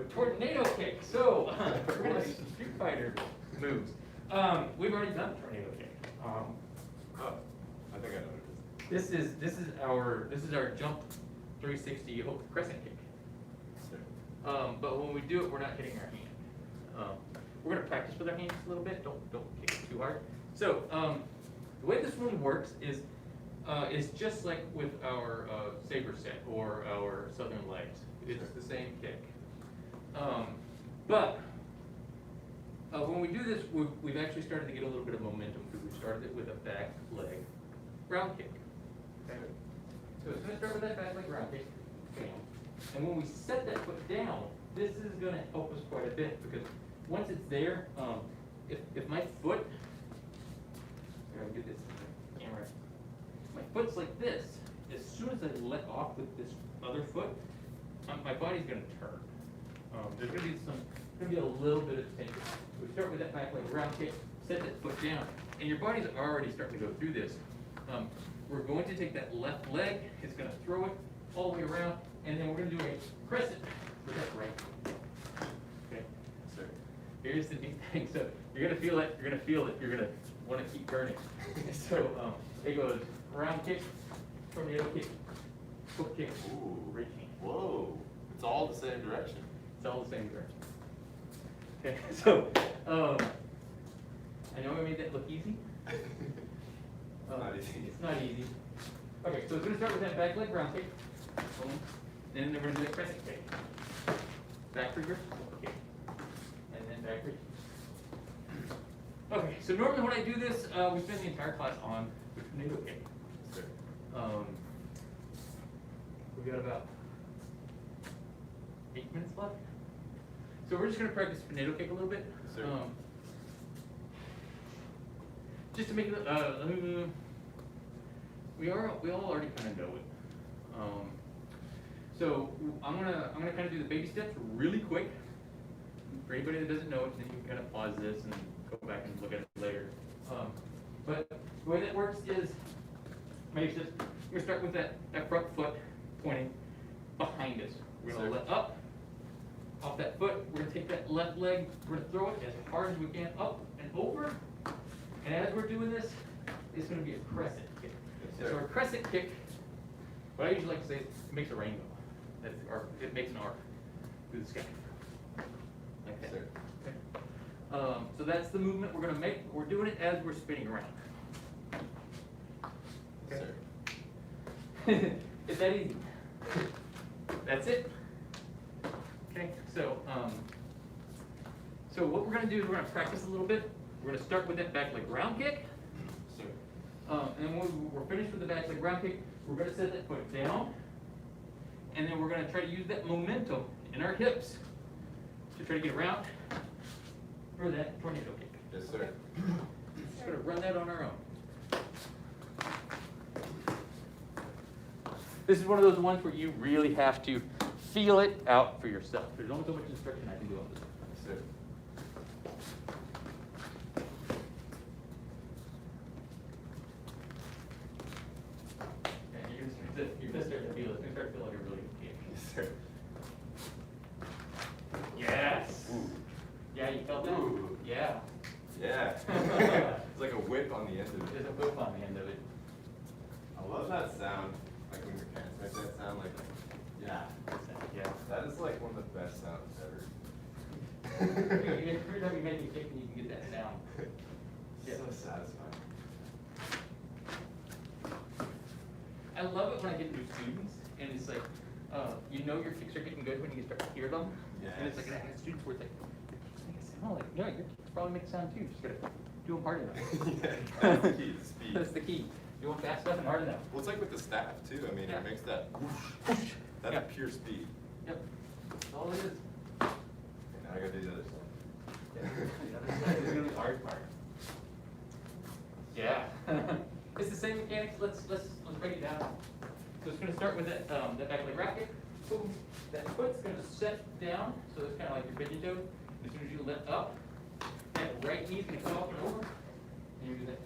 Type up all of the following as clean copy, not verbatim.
Tornado kick. So we're gonna do some Street Fighter moves. We've already done tornado kick. Oh, I think I know what it is. This is our jump 360 hook crescent kick. But when we do it, we're not hitting our hand. We're gonna practice with our hands a little bit. Don't kick it too hard. So the way this one works is just like with our saber set or our southern legs. It's the same kick. But when we do this, we've actually started to get a little bit of momentum because we started it with a back leg ground kick. Okay. So it's going to start with that back leg ground kick. Bam. And when we set that foot down, this is going to help us quite a bit because once it's there, if my foot, I'm going to do this camera. My foot's like this. As soon as I let off with this other foot, my body's going to turn. There's going to be a little bit of tension. We start with that back leg round kick, set that foot down, and your body's already starting to go through this. We're going to take that left leg, it's going to throw it all the way around, and then we're going to do a crescent with that right. Okay. So here's the neat thing. So you're going to feel it. You're going to feel it. You're going to want to keep burning. So it goes round kick, tornado kick, hook kick, right hand. Whoa! It's all the same direction. It's all the same direction. Okay, so I know I made that look easy. Not easy. It's not easy. Okay, so it's going to start with that back leg round kick. Boom. And then we're going to do a crescent kick. Back trigger, kick. And then back trigger. Okay, so normally when I do this, we spend the entire class on the tornado kick. We've got about 8 minutes left. So we're just going to practice tornado kick a little bit. Just to make it, we all already kind of know it. So I'm gonna kind of do the baby steps really quick. For anybody that doesn't know it, then you can kind of pause this and go back and look at it later. But the way that works is, maybe just we're gonna start with that front foot pointing behind us. We're gonna let up off that foot. We're gonna take that left leg. We're gonna throw it as hard as we can up and over. And as we're doing this, it's going to be a crescent kick. Yes, so a crescent kick, what I usually like to say is it makes a rainbow. It makes an arc through the sky. Like that. Okay. So that's the movement we're going to make. We're doing it as we're spinning around. Okay. It's that easy. That's it. Okay. So what we're going to do is we're going to practice a little bit. We're going to start with that back leg round kick. And then when we're finished with the back leg round kick, we're going to set that foot down. And then we're going to try to use that momentum in our hips to try to get around for that tornado kick. Yes, sir. Just going to run that on our own. This is one of those ones where you really have to feel it out for yourself. There's only so much instruction I can do on this one. Yes, sir. You're going to start to feel it. You're going to start to feel like a really good kick. Yes, sir. Yes. Ooh. Yeah, you felt that? Ooh. Yeah. Yeah. It's like a whip on the end of it. There's a whip on the end of it. I love that sound. Like when your parents make that sound, like, yeah. Yeah. That is like one of the best sounds ever. Every time you make a kick and you can get that sound. Yeah. So satisfying. I love it when I get new students and it's like, you know your kicks are getting good when you start to hear them. Yes. And it's like, I have students where it's like, your kicks make a sound. Like, yeah, your kicks probably make a sound too. Just gotta do them hard enough. Yeah, that's the key, the speed. That's the key. Do them fast enough and hard enough. Well, it's like with the staff too. I mean, Yeah. it makes that whoosh. That's Yeah. pure speed. Yep. That's all it is. Okay, now I gotta do the other side. Yeah. The other side is gonna be the hard part. Yeah. It's the same mechanics. Let's break it down. So it's going to start with that back leg racket. Boom. That foot's going to set down, so it's kind of like your pigeon toe. As soon as you lift up, that right knee's going to come up and over, and you do that.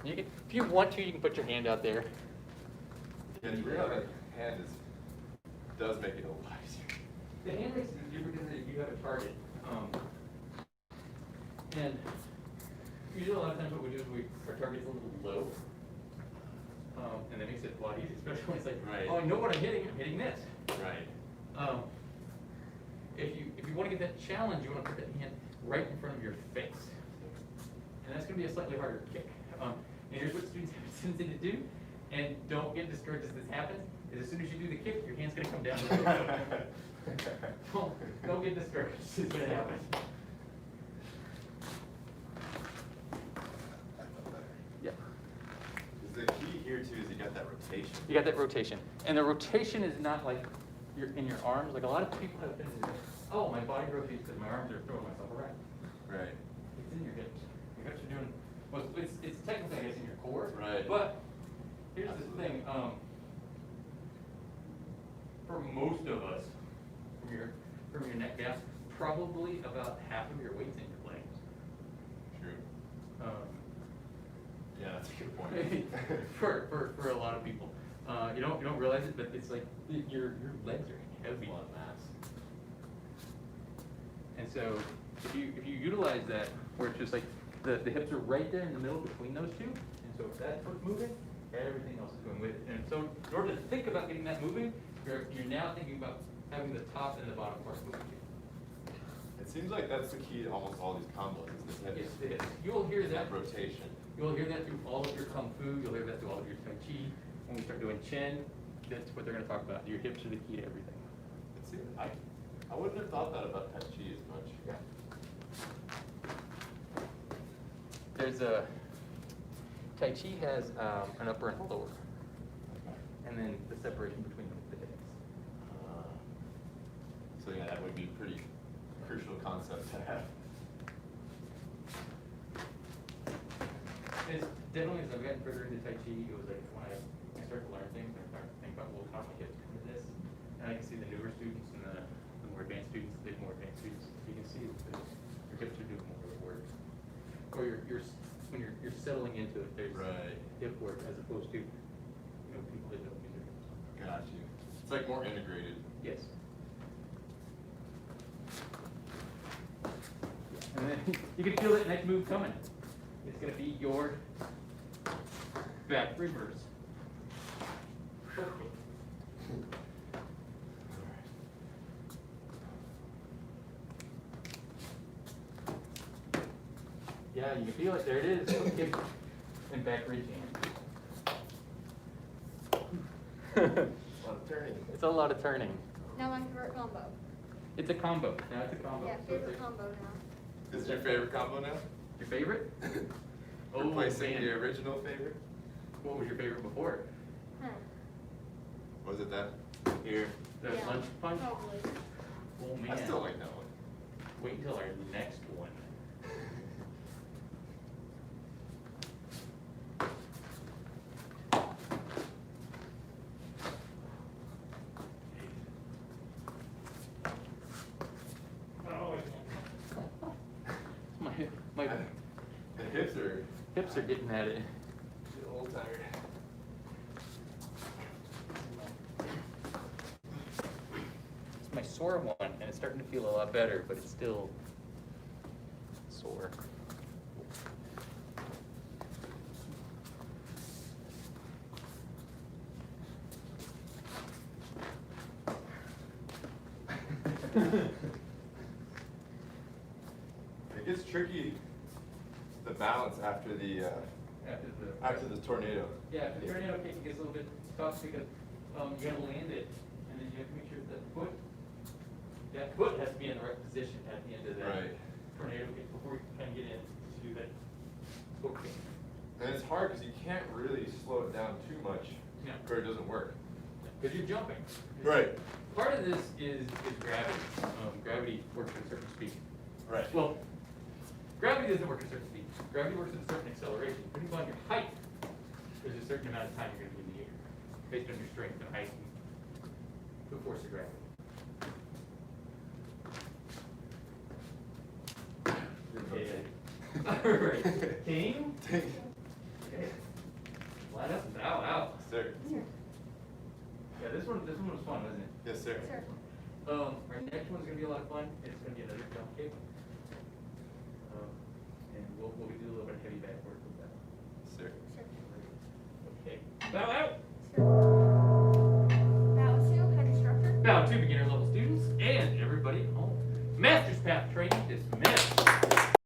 You can, if you want to, you can put your hand out there. Yeah, the real hand does make it a lot easier. The hand makes it easier because you have a target. And usually a lot of times what we do is our target's a little low. And that makes it a lot easier, especially when it's like, Right. oh, I know what I'm hitting this. Right. If you want to get that challenge, you want to put that hand right in front of your face. And that's going to be a slightly harder kick. And here's what students have a tendency to do, and don't get discouraged as this happens, is as soon as you do the kick, your hand's going to come down. Don't get discouraged, it's going to happen. Yeah. The key here too is you got that rotation. You got that rotation. And the rotation is not like you're in your arms. Like a lot of people have been, oh, my body rotates because my arms are throwing myself around. Right. It's in your hips. Your hips are doing, well, it's technically, I guess, in your core. Right. But here's the thing. For most of us, from your neck down, probably about half of your weight's in your legs. True. Yeah, that's a good point. for a lot of people, you don't realize it, but it's like your legs are heavy. A lot of mass. And so if you utilize that, where it's just like the hips are right there in the middle between those two, and so if that's what's moving, everything else is going with it. And so in order to think about getting that moving, you're now thinking about having the top and the bottom part moving. It seems like that's the key to almost all these combos. Is this head. Yes, it is. You'll hear that rotation. You'll hear that through all of your Kung Fu. You'll hear that through all of your Tai Chi. When we start doing Chen, that's what they're going to talk about. Your hips are the key to everything. See, I wouldn't have thought that about Tai Chi as much. Yeah. There's a Tai Chi has an upper and lower, and then the separation between the hips. So yeah, that would be a pretty crucial concept to have. It's definitely, as I've gotten further into Tai Chi, it was like when I started to learn things, I started to think about, well, how do my hips come to this? And I can see the newer students and the more advanced students, the more advanced students, you can see that your hips are doing more of the work. Or when you're settling into it, there's Right. hip work as opposed to, people that don't use their hips. Got you. It's like more integrated. Yes. And then you can feel that next move coming. It's going to be your back reverse. Yeah, you can feel it. There it is. Kick and back reach hand. A lot of turning. It's a lot of turning. Now my favorite combo. It's a combo. Now it's a combo. Yeah, So it's favorite like- combo now. This is your favorite combo now? Your favorite? Oh, Replacing man. the original favorite? What was your favorite before? Huh. Was it that? Here. The Yeah, lunch punch? Probably. Oh man. I still like that one. Wait until our next one. Oh, my The hips are hips are getting at it. a little tired. It's my sore one, and it's starting to feel a lot better, but it's still sore. It gets tricky, the balance after the tornado. Yeah, if the tornado kick gets a little bit tough because you gotta land it, and then you have to make sure that foot has to be in the right position at the end of that Right. tornado kick before you can get in to do that hook kick. And it's hard because you can't really slow it down too much, Yeah. or it doesn't work. Because you're jumping. Right. Part of this is gravity. Gravity works at a certain speed. Right. Well, gravity doesn't work at a certain speed. Gravity works at a certain acceleration. Depending on your height, there's a certain amount of time you're going to be in the air, based on your strength and height and the force of gravity. Yeah. All right. Ting. Ting. Okay. Yeah, this one was fun, wasn't it? Yes, sir. Sure. Our next one's gonna be a lot of fun. It's gonna be another jump kick. And we'll do a little bit of heavy back work with that. Yes, sir. Sure. Okay. Bow out.